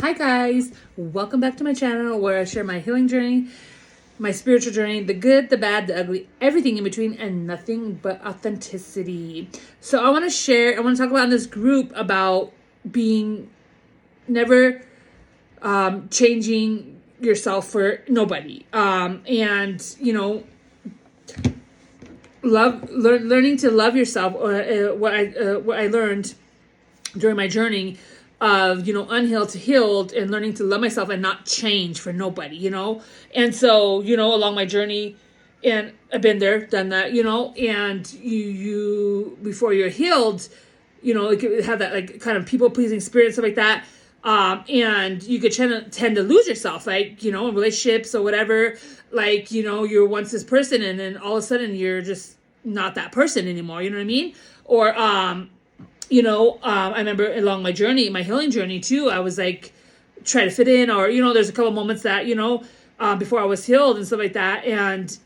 Hi guys, welcome back to my channel where I share my healing journey, my spiritual journey, the good, the bad, the ugly, everything in between, and nothing but authenticity. So I want to talk about in this group about being never changing yourself for nobody. And learning to love yourself. What I learned during my journey of unhealed to healed, and learning to love myself and not change for nobody. And so along my journey, and I've been there, done that, and you before you're healed, it could have that like kind of people pleasing spirit, stuff like that. And you could tend to lose yourself, like in relationships or whatever, like you're once this person and then all of a sudden you're just not that person anymore, you know what I mean? Or I remember along my journey, my healing journey too, I was like, try to fit in, or, there's a couple moments that, before I was healed and stuff like that. And,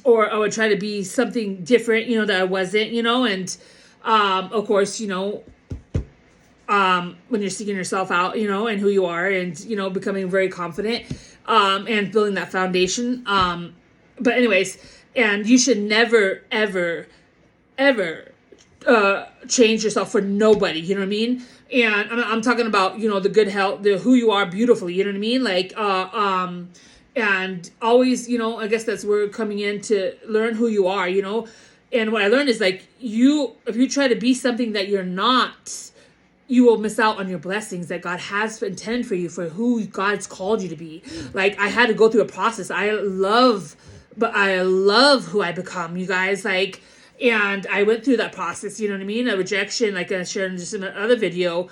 or I would try to be something different, that I wasn't, and, of course, when you're seeking yourself out, and who you are, and, becoming very confident, and building that foundation. But anyways, and you should never, ever, ever, change yourself for nobody, you know what I mean? And I'm talking about, the good health, the who you are beautifully, you know what I mean? Like, and always, I guess that's where we're coming in to learn who you are, and what I learned is like, if you try to be something that you're not, you will miss out on your blessings that God has intended for you, for who God's called you to be. Like, I had to go through a process. I love who I become, you guys, like. And I went through that process, you know what I mean? A rejection, like I shared in just another video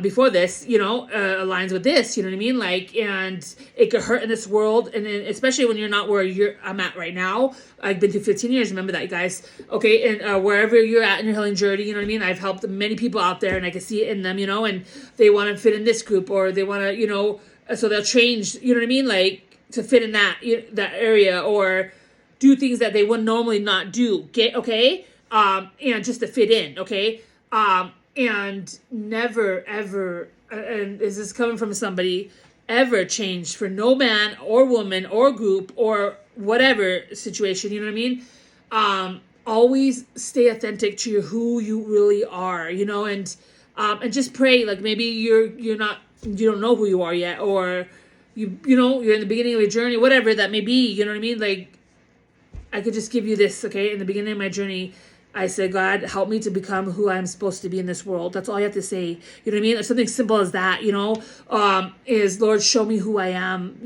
before this, aligns with this, you know what I mean? Like, and it could hurt in this world. And then especially when you're not where I'm at right now. I've been through 15 years, remember that, guys. Okay, and wherever you're at in your healing journey, you know what I mean? I've helped many people out there, and I can see it in them, and they want to fit in this group, or they want to, so they'll change, you know what I mean? Like, to fit in that area, or do things that they would normally not do. Okay? And just to fit in, okay? And never, ever, and is this coming from somebody, ever change for no man or woman or group or whatever situation, you know what I mean? Always stay authentic to who you really are, and just pray, like maybe you don't know who you are yet, or you're in the beginning of your journey, whatever that may be, you know what I mean? Like, I could just give you this, okay? In the beginning of my journey, I said, God, help me to become who I'm supposed to be in this world. That's all you have to say. You know what I mean? Or something simple as that, is, Lord, show me who I am,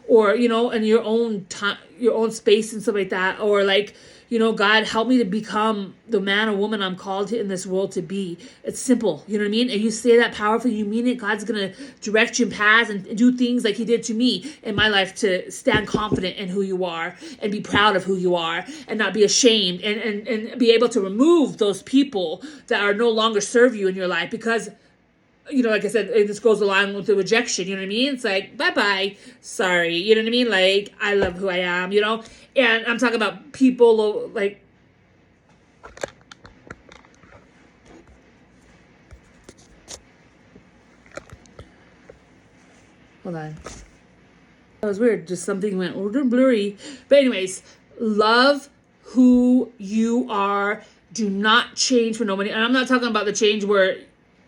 or, in your own time, your own space and stuff like that. Or like, God, help me to become the man or woman I'm called to in this world to be. It's simple, you know what I mean? And you say that powerfully, you mean it, God's going to direct you in paths and do things like he did to me in my life, to stand confident in who you are and be proud of who you are and not be ashamed, and be able to remove those people that are no longer serve you in your life, because like I said, this goes along with the rejection, you know what I mean? It's like, bye-bye, sorry, you know what I mean? Like, I love who I am, and I'm talking about people, like, hold on. That was weird, just something went blurry. But anyways, love who you are. Do not change for nobody. And I'm not talking about the change where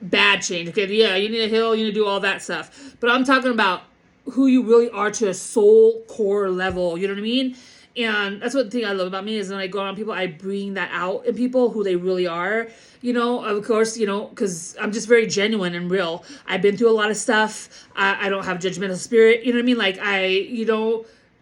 bad change. Okay, yeah, you need to heal, you need to do all that stuff. But I'm talking about who you really are to a soul core level. You know what I mean? And that's what the thing I love about me is when I go around people, I bring that out in people, who they really are. Of course, because I'm just very genuine and real. I've been through a lot of stuff. I don't have judgmental spirit. You know what I mean? Like,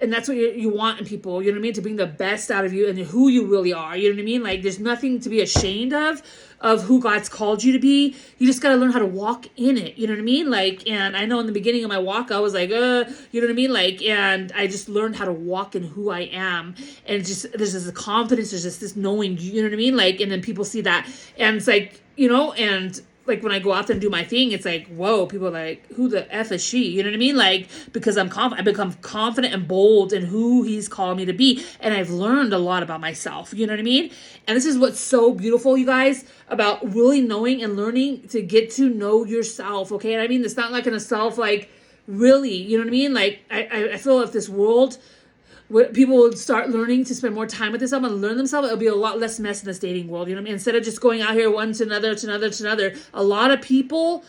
and that's what you want in people, you know what I mean? To bring the best out of you and who you really are, you know what I mean? Like, there's nothing to be ashamed of who God's called you to be. You just got to learn how to walk in it, you know what I mean? Like, and I know in the beginning of my walk, I was like, you know what I mean? Like, and I just learned how to walk in who I am. And there's this confidence, there's just this knowing, you know what I mean? Like, and then people see that, and it's like, and like when I go out there and do my thing, it's like, whoa, people are like, who the F is she? You know what I mean? Like, because I'm confident, I become confident and bold in who he's called me to be. And I've learned a lot about myself. You know what I mean? And this is what's so beautiful, you guys, about really knowing and learning to get to know yourself. Okay. And I mean, it's not like in a self, like really, you know what I mean? Like, I feel if this world, people would start learning to spend more time with themselves and learn themselves, it'll be a lot less mess in this dating world. You know what I mean? Instead of just going out here one to another, to another, to another, a lot of people,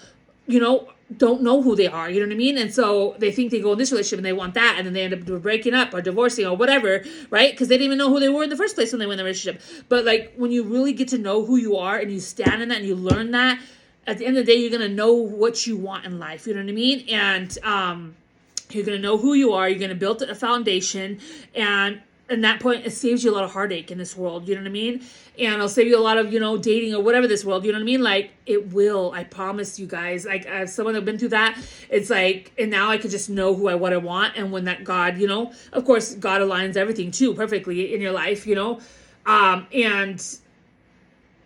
you know, don't know who they are. You know what I mean? And so they think they go in this relationship and they want that, and then they end up breaking up or divorcing or whatever, right? Because they didn't even know who they were in the first place when they went in the relationship. But like when you really get to know who you are and you stand in that and you learn that, at the end of the day, you're going to know what you want in life. You know what I mean? And, you're going to know who you are. You're going to build a foundation. And at that point, it saves you a lot of heartache in this world. You know what I mean? And it'll save you a lot of, you know, dating or whatever this world. You know what I mean? Like, it will. I promise you guys. Like, as someone that's been through that, it's like, and now I could just know what I want. And when that God, you know, of course, God aligns everything too perfectly in your life, you know? And it's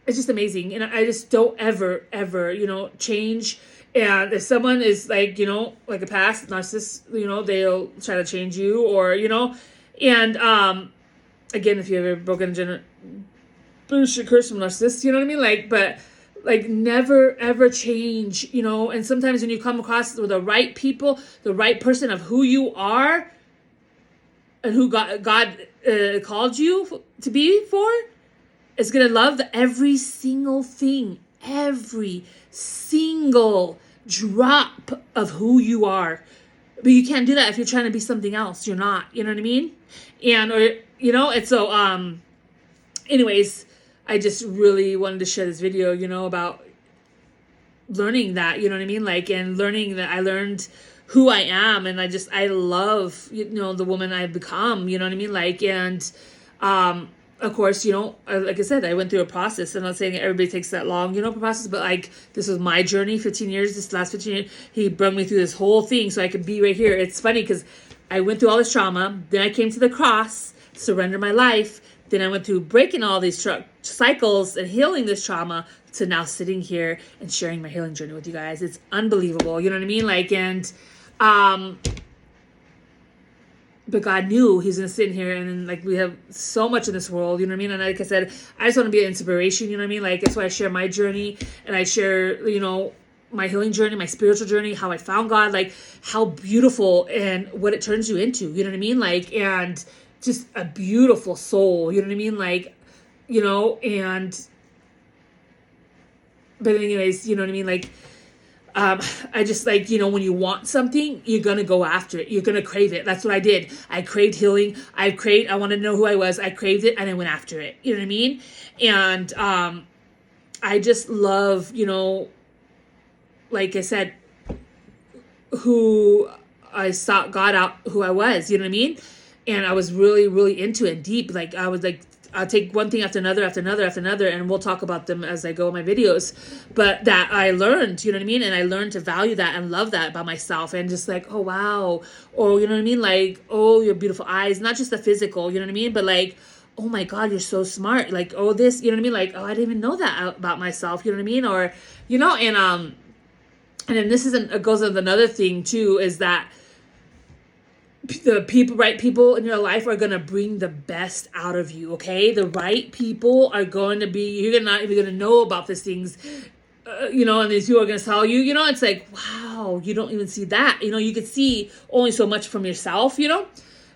just amazing. And I just don't ever, you know, change. And if someone is like, you know, like a past narcissist, you know, they'll try to change you or, you know, and again, if you ever broken bullshit curse from narcissists, you know what I mean? Like, but like never ever change, you know, and sometimes when you come across with the right people, the right person of who you are and who God called you to be for, is going to love every single thing, every single drop of who you are. But you can't do that if you're trying to be something else. You're not. You know what I mean? And, or, you know, and so, anyways, I just really wanted to share this video, you know, about learning that, you know what I mean? Like, and learning that I learned who I am. And I love, you know, the woman I've become, you know what I mean? Like, and, of course, you know, like I said, I went through a process. I'm not saying everybody takes that long, you know, process, but like this was my journey, 15 years, this last 15 years, he brought me through this whole thing so I could be right here. It's funny because I went through all this trauma. Then I came to the cross, surrender my life. Then I went through breaking all these cycles and healing this trauma to now sitting here and sharing my healing journey with you guys. It's unbelievable. You know what I mean? Like, and, but God knew he's going to sit in here and like we have so much in this world, you know what I mean? And like I said, I just want to be an inspiration, you know what I mean? Like that's why I share my journey and I share, you know, my healing journey, my spiritual journey, how I found God, like how beautiful and what it turns you into, you know what I mean? Like, and just a beautiful soul, you know what I mean? Like, you know, and, but anyways, you know what I mean? Like, I just like, you know, when you want something, you're going to go after it. You're going to crave it. That's what I did. I craved healing. I wanted to know who I was. I craved it and I went after it. You know what I mean? And, I just love, you know, like I said, who I sought God out, who I was, you know what I mean? And I was really, really into it deep. Like I was like, I'll take one thing after another, and we'll talk about them as I go in my videos. But that I learned, you know what I mean? And I learned to value that and love that about myself and just like, oh, wow. Or, you know what I mean? Like, oh, your beautiful eyes, not just the physical, you know what I mean? But like, oh my God, you're so smart. Like, oh, this, you know what I mean? Like, oh, I didn't even know that about myself, you know what I mean? Or, you know, and then this it goes with another thing too, is that the right people in your life are going to bring the best out of you, okay? The right people are going to be, you're not even going to know about these things, you know, and these people are going to tell you, you know, it's like, wow, you don't even see that. You know, you could see only so much from yourself, you know?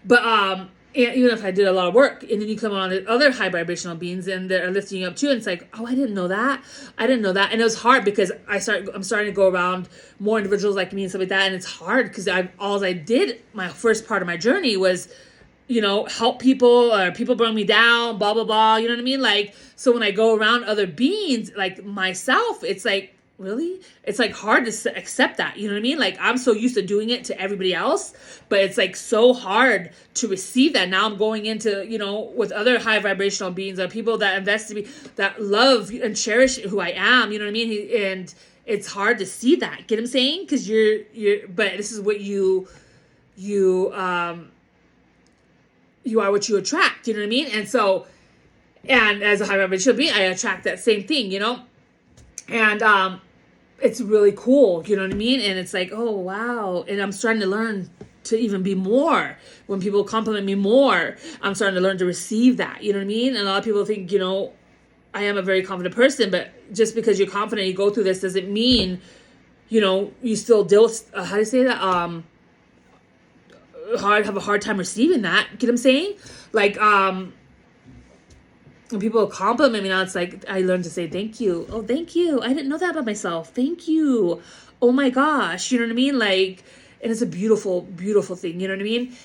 But, and even if I did a lot of work, and then you come on the other high vibrational beings and they're lifting you up too, and it's like, oh, I didn't know that. And it was hard because I'm starting to go around more individuals like me and stuff like that, and it's hard because all I did, my first part of my journey was, you know, help people or people bring me down, blah, blah, blah, you know what I mean? Like, so when I go around other beings, like myself, it's like, really? It's like hard to accept that, you know what I mean? Like I'm so used to doing it to everybody else, but it's like so hard to receive that. Now I'm going into, you know, with other high vibrational beings or people that invest in me, that love and cherish who I am, you know what I mean? And it's hard to see that, get what I'm saying? Because but this is what you are what you attract, you know what I mean? And so, and as a high vibrational being, I attract that same thing, you know? And, it's really cool, you know what I mean? And it's like, oh wow. And I'm starting to learn to even be more. When people compliment me more, I'm starting to learn to receive that, you know what I mean? And a lot of people think, I am a very confident person, but just because you're confident, you go through this, doesn't mean, you still deal with, how do you say that? Have a hard time receiving that. Get what I'm saying? Like, when people compliment me now, it's like, I learned to say, thank you. Oh, thank you. I didn't know that about myself. Thank you. Oh my gosh. You know what I mean? Like, and it's a beautiful, beautiful thing. You know what I mean?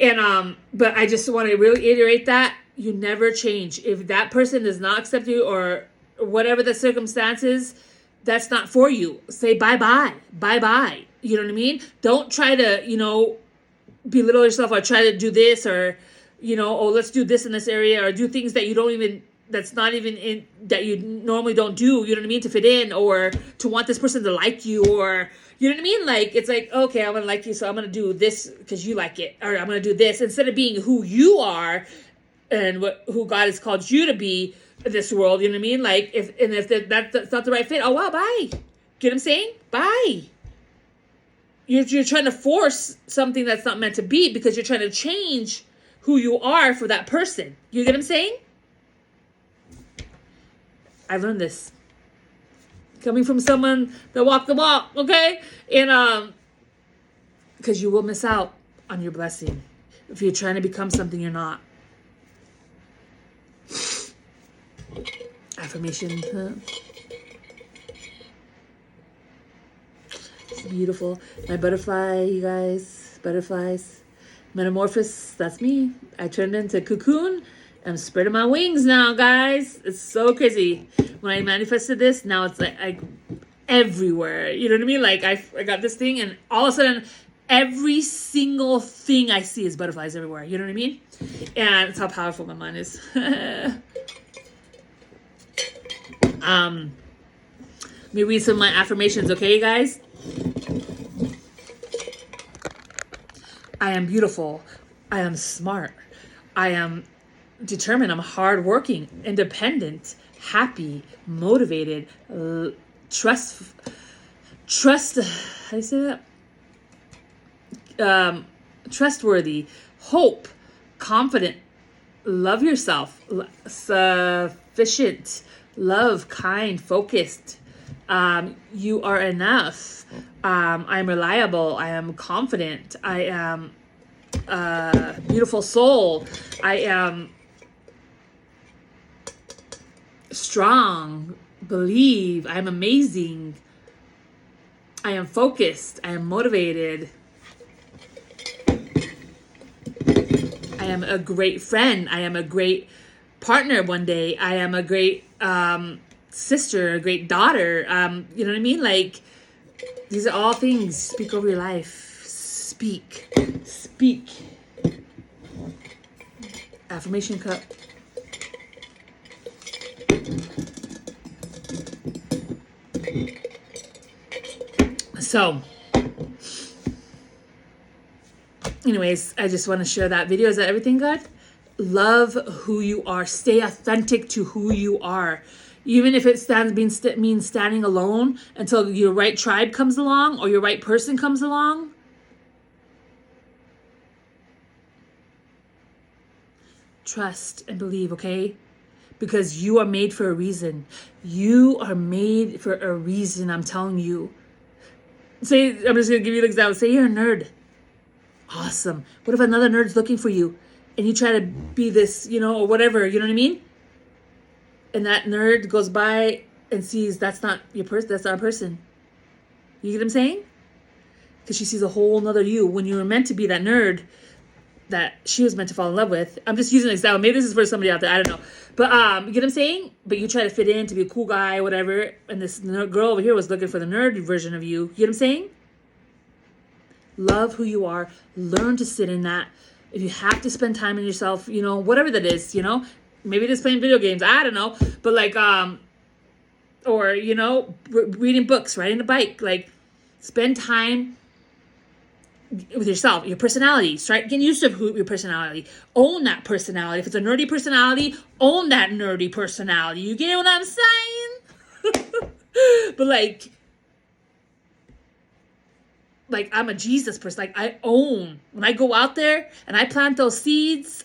And, but I just want to really iterate that you never change. If that person does not accept you or whatever the circumstances, that's not for you. Say bye-bye. Bye-bye. You know what I mean? Don't try to, belittle yourself or try to do this or, oh, let's do this in this area or do things that you don't even, that's not even in, that you normally don't do, you know what I mean, to fit in or to want this person to like you or, you know what I mean? Like, it's like, okay, I'm going to like you, so I'm going to do this because you like it, or I'm going to do this instead of being who you are and who God has called you to be in this world, you know what I mean? Like, if that's not the right fit, oh, wow, bye. Get what I'm saying? Bye. You're trying to force something that's not meant to be because you're trying to change who you are for that person. You get what I'm saying? I learned this coming from someone that walked the walk, okay? And because you will miss out on your blessing if you're trying to become something you're not. Affirmation. Huh? It's beautiful. My butterfly, you guys, butterflies. Metamorphosis, that's me. I turned into cocoon. I'm spreading my wings now, guys. It's so crazy. When I manifested this, now it's like everywhere. You know what I mean? Like I got this thing and all of a sudden every single thing I see is butterflies everywhere. You know what I mean? And it's how powerful my mind is. Let me read some of my affirmations, okay, you guys? I am beautiful. I am smart. I am determined. I'm hardworking, independent, happy, motivated, trust. How do you say that? Trustworthy, hope, confident, love yourself, sufficient, love, kind, focused. You are enough. I'm reliable. I am confident. I am beautiful soul. I am strong. Believe. I am amazing. I am focused. I am motivated. I am a great friend. I am a great partner one day. I am a great sister, a great daughter. You know what I mean? Like, these are all things. Speak over your life. Speak. Speak. Affirmation cup. So, anyways, I just want to share that video. Is that everything, God? Love who you are. Stay authentic to who you are. Even if it means standing alone until your right tribe comes along or your right person comes along. Trust and believe, okay? Because you are made for a reason. You are made for a reason, I'm telling you. Say, I'm just going to give you an example. Say you're a nerd. Awesome. What if another nerd's looking for you and you try to be this, or whatever, you know what I mean? And that nerd goes by and sees that's not your person, that's not a person. You get what I'm saying? Because she sees a whole nother you when you were meant to be that nerd that she was meant to fall in love with. I'm just using an example. Maybe this is for somebody out there. I don't know. But you get what I'm saying? But you try to fit in to be a cool guy, whatever. And this girl over here was looking for the nerd version of you. You get what I'm saying? Love who you are. Learn to sit in that. If you have to spend time in yourself, whatever that is, maybe just playing video games. I don't know. But like, or, reading books, riding a bike. Like, spend time with yourself, your personality. Start getting used to your personality. Own that personality. If it's a nerdy personality, own that nerdy personality. You get what I'm saying? But like, like I'm a Jesus person. Like I own, when I go out there and I plant those seeds,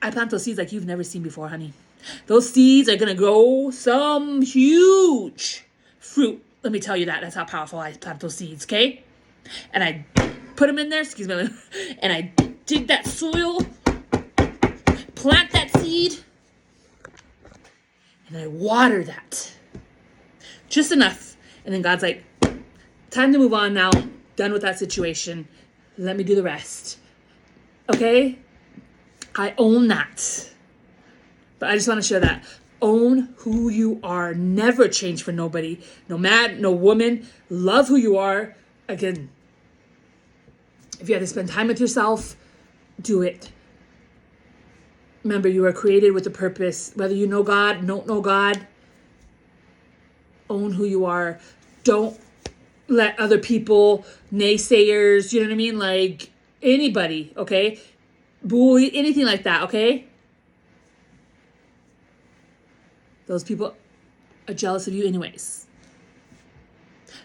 I plant those seeds like you've never seen before, honey. Those seeds are going to grow some huge fruit. Let me tell you that. That's how powerful I plant those seeds, okay? And I put them in there, excuse me, and I dig that soil, plant that seed, and I water that. Just enough. And then God's like, time to move on now. Done with that situation. Let me do the rest. Okay? I own that. But I just want to share that. Own who you are. Never change for nobody. No man, no woman. Love who you are. Again, if you have to spend time with yourself, do it. Remember, you are created with a purpose. Whether you know God, don't know God, own who you are. Don't let other people, naysayers, you know what I mean? Like anybody, okay? Bully, anything like that, okay? Those people are jealous of you anyways.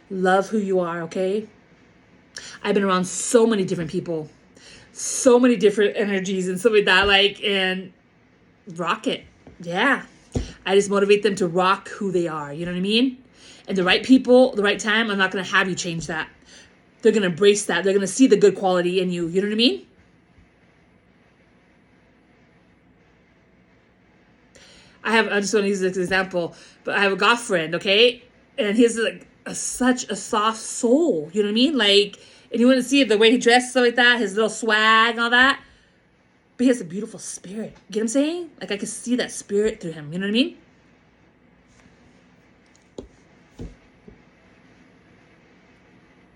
Love who you are, okay? I've been around so many different people, so many different energies and stuff like that, like, and rock it. Yeah. I just motivate them to rock who they are. You know what I mean? And the right people, the right time, I'm not going to have you change that. They're going to embrace that. They're going to see the good quality in you. You know what I mean? I just want to use this example, but I have a goth friend, okay? And he's like such a soft soul. You know what I mean? Like, and you want to see the way he dresses, stuff like that, his little swag and all that. But he has a beautiful spirit. Get what I'm saying? Like, I can see that spirit through him. You know what I mean?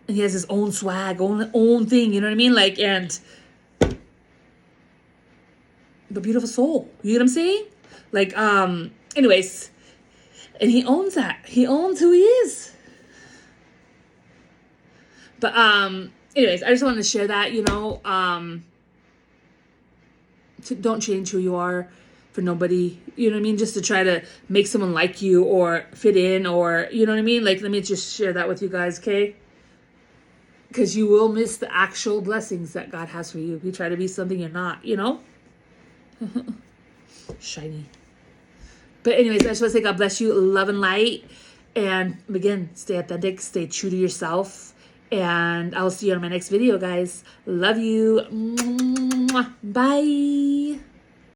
And he has his own swag, own thing. You know what I mean? Like, and the beautiful soul. You know what I'm saying? Like, anyways, and he owns that. He owns who he is. But, anyways, I just wanted to share that, you know, don't change who you are for nobody, you know what I mean? Just to try to make someone like you or fit in or, you know what I mean? Like, let me just share that with you guys, okay? Because you will miss the actual blessings that God has for you if you try to be something you're not, you know? Shiny. But anyways, I just want to say God bless you, love and light. And again, stay authentic, stay true to yourself. And I will see you on my next video, guys. Love you. Bye.